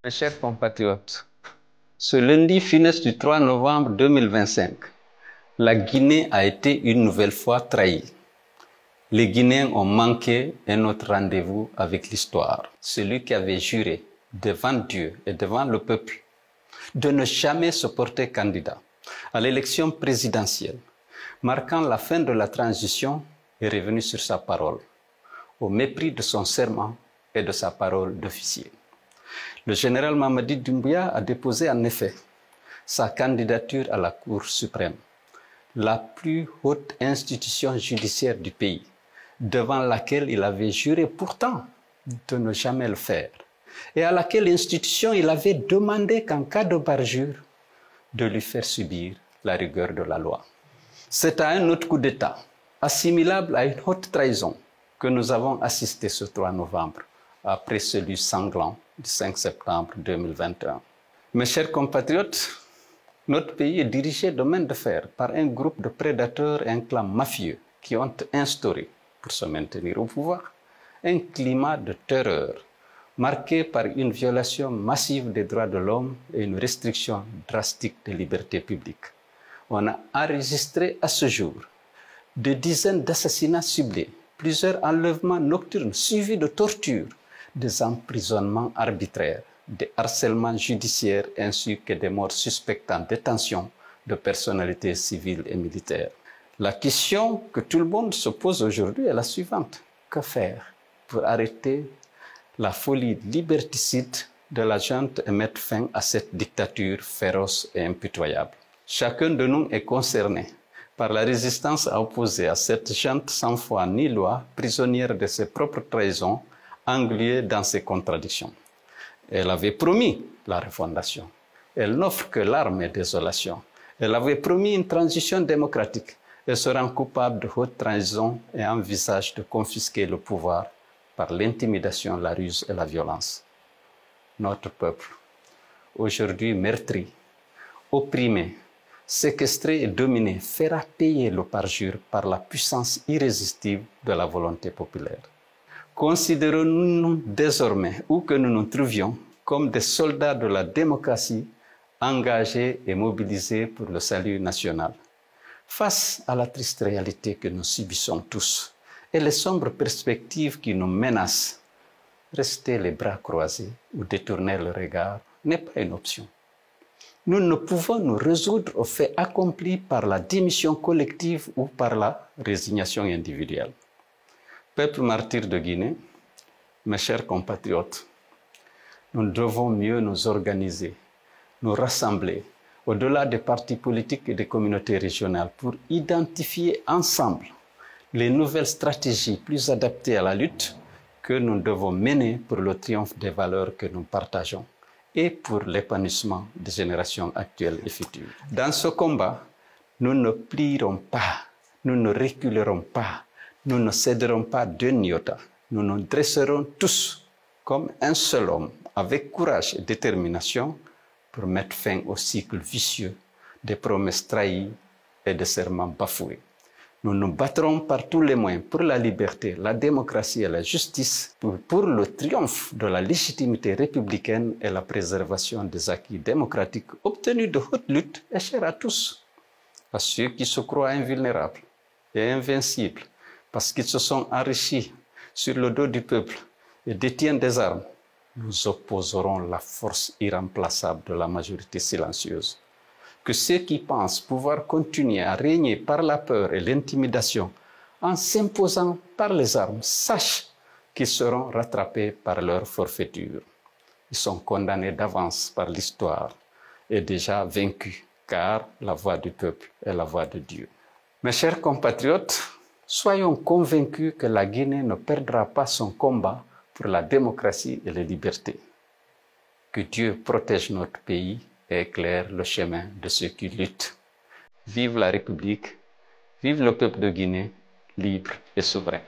Mes chers compatriotes, ce lundi funeste du 3 novembre 2025, la Guinée a été une nouvelle fois trahie. Les Guinéens ont manqué un autre rendez-vous avec l'histoire. Celui qui avait juré devant Dieu et devant le peuple de ne jamais se porter candidat à l'élection présidentielle, marquant la fin de la transition, est revenu sur sa parole, au mépris de son serment et de sa parole d'officier. Le général Mamadi Doumbouya a déposé en effet sa candidature à la Cour suprême, la plus haute institution judiciaire du pays, devant laquelle il avait juré pourtant de ne jamais le faire, et à laquelle institution il avait demandé qu'en cas de parjure, de lui faire subir la rigueur de la loi. C'est à un autre coup d'État, assimilable à une haute trahison, que nous avons assisté ce 3 novembre, après celui sanglant du 5 septembre 2021. Mes chers compatriotes, notre pays est dirigé de main de fer par un groupe de prédateurs et un clan mafieux qui ont instauré, pour se maintenir au pouvoir, un climat de terreur marqué par une violation massive des droits de l'homme et une restriction drastique des libertés publiques. On a enregistré à ce jour des dizaines d'assassinats ciblés, plusieurs enlèvements nocturnes suivis de tortures, des emprisonnements arbitraires, des harcèlements judiciaires ainsi que des morts suspectes en détention de personnalités civiles et militaires. La question que tout le monde se pose aujourd'hui est la suivante. Que faire pour arrêter la folie liberticide de la junte et mettre fin à cette dictature féroce et impitoyable? Chacun de nous est concerné par la résistance à opposer à cette junte sans foi ni loi, prisonnière de ses propres trahisons, engluée dans ses contradictions. Elle avait promis la refondation. Elle n'offre que larmes et désolation. Elle avait promis une transition démocratique. Elle se rend coupable de haute trahison et envisage de confisquer le pouvoir par l'intimidation, la ruse et la violence. Notre peuple, aujourd'hui meurtri, opprimé, séquestré et dominé, fera payer le parjure par la puissance irrésistible de la volonté populaire. Considérons-nous désormais, où que nous nous trouvions, comme des soldats de la démocratie engagés et mobilisés pour le salut national. Face à la triste réalité que nous subissons tous et les sombres perspectives qui nous menacent, rester les bras croisés ou détourner le regard n'est pas une option. Nous ne pouvons nous résoudre aux faits accomplis par la démission collective ou par la résignation individuelle. Peuple martyr de Guinée, mes chers compatriotes, nous devons mieux nous organiser, nous rassembler au-delà des partis politiques et des communautés régionales pour identifier ensemble les nouvelles stratégies plus adaptées à la lutte que nous devons mener pour le triomphe des valeurs que nous partageons et pour l'épanouissement des générations actuelles et futures. Dans ce combat, nous ne plierons pas, nous ne reculerons pas, nous ne céderons pas d'un iota. Nous nous dresserons tous comme un seul homme, avec courage et détermination, pour mettre fin au cycle vicieux des promesses trahies et des serments bafoués. Nous nous battrons par tous les moyens pour la liberté, la démocratie et la justice, pour le triomphe de la légitimité républicaine et la préservation des acquis démocratiques obtenus de haute lutte et chers à tous, à ceux qui se croient invulnérables et invincibles, parce qu'ils se sont enrichis sur le dos du peuple et détiennent des armes. Nous opposerons la force irremplaçable de la majorité silencieuse. Que ceux qui pensent pouvoir continuer à régner par la peur et l'intimidation en s'imposant par les armes sachent qu'ils seront rattrapés par leur forfaiture. Ils sont condamnés d'avance par l'histoire et déjà vaincus, car la voix du peuple est la voix de Dieu. Mes chers compatriotes, soyons convaincus que la Guinée ne perdra pas son combat pour la démocratie et les libertés. Que Dieu protège notre pays et éclaire le chemin de ceux qui luttent. Vive la République, vive le peuple de Guinée, libre et souverain.